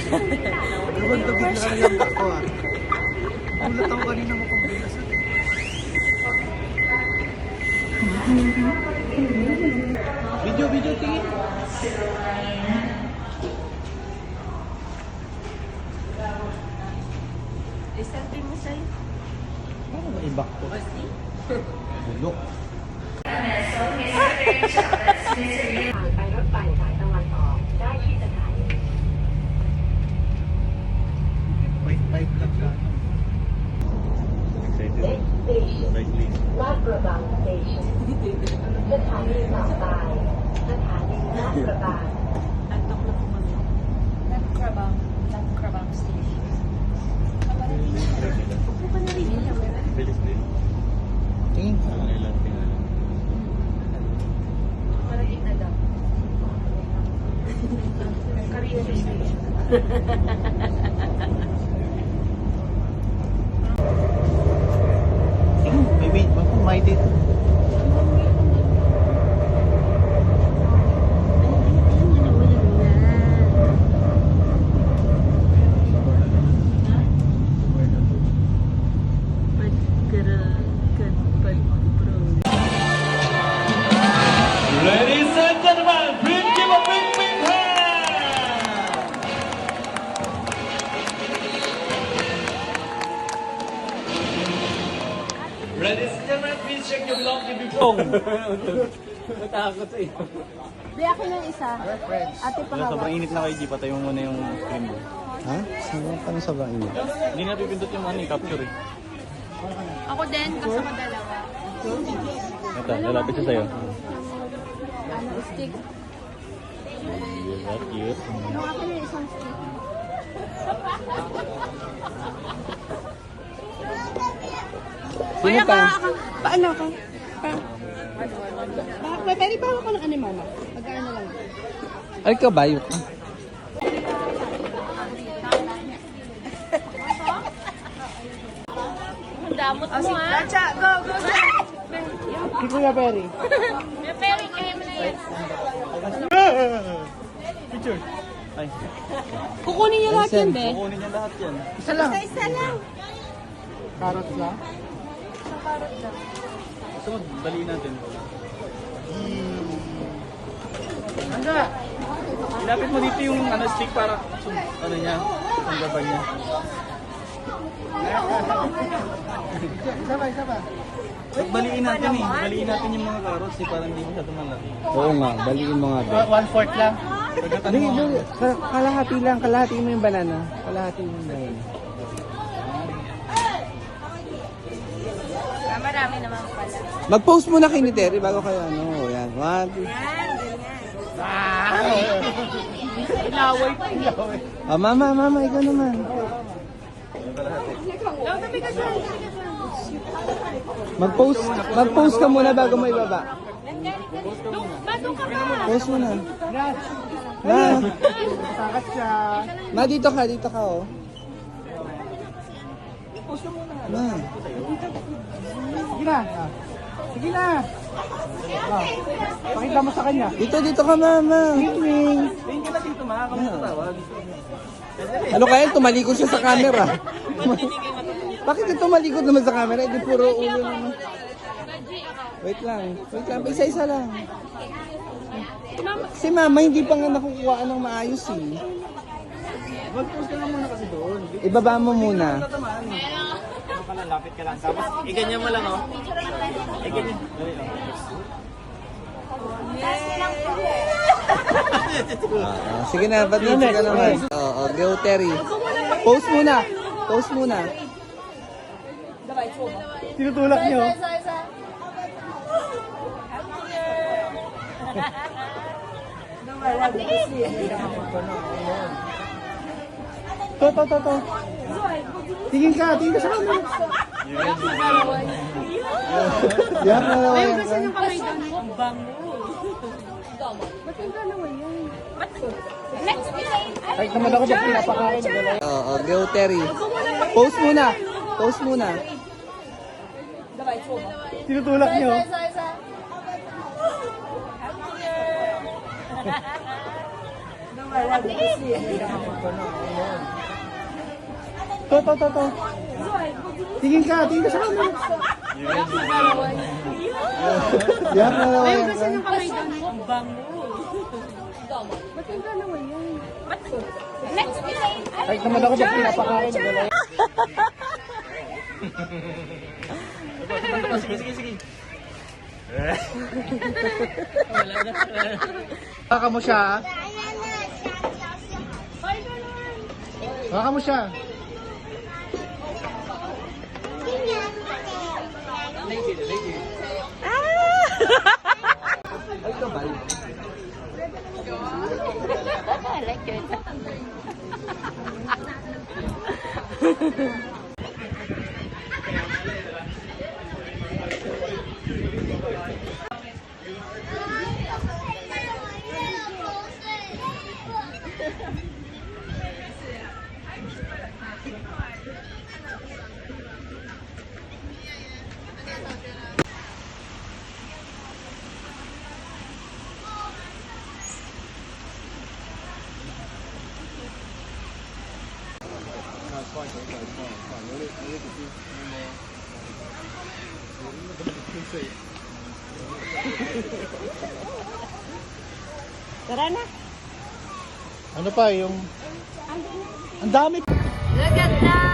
Ewan to, bigla ka yung ako ah. Ulat ako kanina mo kung bilas. Video, tingin. Isalting mo sa'yo. Ano ba ibak to? Bulok. ไปรถไฟสายตะวันออกได้ที่สถานี Bait lang siya. Next station ลาดกระบัง station สถานีต่อไปสถานีลาดกระบัง Antok na pumunta. Nagkrabang station. Huwag mo pa narinig yung Bilis din. Tingin. Ilang tingnan. Malagit na daw. Karina station. May wait ba kung may dito? Ladies and gentlemen, please give a big, big hand! Ladies and gentlemen, please check your belongings before. Natakot eh. Di ako ng isa. Ate Wala, sobrang init na kayo, G. Patay mo muna yung screen mo. Ha? Saan kami sobrang init? Hindi na pipindot yung ano, capture eh. Ako din, kasama dalawa. Ito, lalapit siya sa'yo. Ano, stick. That's cute. Yung akin yung isang stick. Sino pa? Paano ka? Pwede ba ako ng ano, mama? Pag-ano lang. Ay, kabayo ka. Damot mo, ha? Dacha, go! Si Kuya Perry. Pero kaya mo na yan. Picture. Ay, Kukunin niya lahat yan, be. kukunin niya lahat yan. Isa lang. Isa lang. Carrots lang. Gusto mo, daliin natin. Handa! Ilapit mo dito yung ano, stick para ano niya, ang gabay niya. Isa pa. Baliin natin eh. Baliin natin yung mga carrots eh, parang hindi masyado malaki. Oo nga, baliin mo nga ba? 1/4 lang. Pagkatan Hindi, mo. kalahati lang. Kalahati mo yung banana. Kalahati mo yung banana. Marami naman pala. Mag-post muna kay ni Terry bago kayo ano. Yan, 1, 2. Ilaway pa. Ah, mama, ikaw naman. Mag-post ka muna bago mo ibaba. Bato ka pa. Post muna. Takas siya. Ma, dito ka, oh. Post ka muna. Ma. Sige na. Pakita mo sa kanya. Dito ka, mama. Tingin ka na dito, ma. Kami tatawag. Ano kaya? Tumalikod siya sa camera. Bakit ito tumalikod naman sa camera? Hindi puro ulo naman. Wait lang. Isa-isa lang. Si mama hindi pa nga nakukuhaan ng maayos eh. Mag-post ka lang muna kasi doon. Ibaba mo muna. Tatamaan. Ano ka lang, lapit ka lang. Tapos, iganyan mo lang, oh. Iganyan. Dali lang. Sige na, ba't dito ka naman? Oo, go Terry. Post muna. Tinutulak niyo. Isa. To. Tingin ka sa camera. Yan na naman. Kasi yung kamay doon. Bango. Ba't yung dalawa yan? Next design. Ay, naman ako ba pinapakain? Oo, go Terry. Post muna. Tinutulak niyo. Isa. To. Tingin ka sa camera. Yan na naman yan. Ang kamay doon. Ang bango. Ba't ang dalawa yan? Let's be Ay, naman ako ba pinapakain? Sige. Baka mo siya. Baka mo siya. Ay, kabal. I like it. Tara na. Ano pa yung... Ang dami. Look at that.